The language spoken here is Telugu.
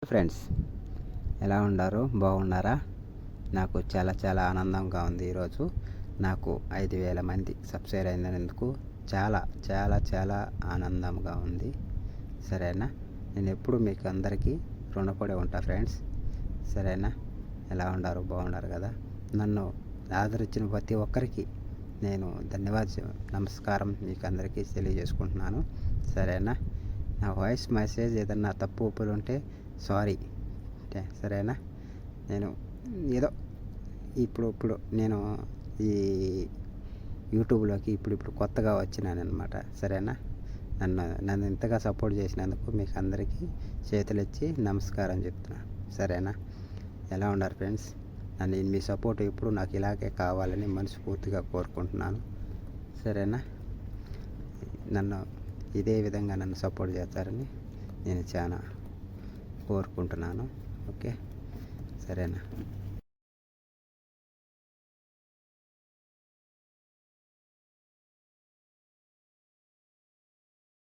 ఫ్రెండ్స్, ఎలా ఉన్నారు? బాగున్నారా? నాకు చాలా చాలా ఆనందంగా ఉంది. ఈరోజు నాకు 5,000 మంది సబ్స్క్రైబ్ అయినందుకు చాలా చాలా చాలా ఆనందంగా ఉంది. సరేనా? నేను ఎప్పుడు మీకు అందరికీ రుణపడి ఉంటా ఫ్రెండ్స్. సరేనా? ఎలా ఉన్నారు? బాగున్నారు కదా? నన్ను ఆదరించిన ప్రతి ఒక్కరికి నేను నమస్కారం మీకు అందరికీ తెలియజేసుకుంటున్నాను. సరేనా? నా వాయిస్ మెసేజ్ ఏదన్నా తప్పు ఒప్పులు ఉంటే సారీ. సరేనా? నేను ఏదో ఇప్పుడు నేను ఈ యూట్యూబ్లోకి ఇప్పుడు కొత్తగా వచ్చినానమాట. సరేనా? నన్ను ఇంతగా సపోర్ట్ చేసినందుకు మీకు అందరికీ చేతులెత్తి నమస్కారం చెప్తున్నాను. సరేనా? ఎలా ఉన్నారు ఫ్రెండ్స్? మీ సపోర్ట్ ఎప్పుడు నాకు ఇలాగే కావాలని మనస్ఫూర్తిగా కోరుకుంటున్నాను. సరేనా? ఇదే విధంగా నన్ను సపోర్ట్ చేస్తారని నేను చాలా కోరుకుంటున్నాను. ఓకే, సరేనా?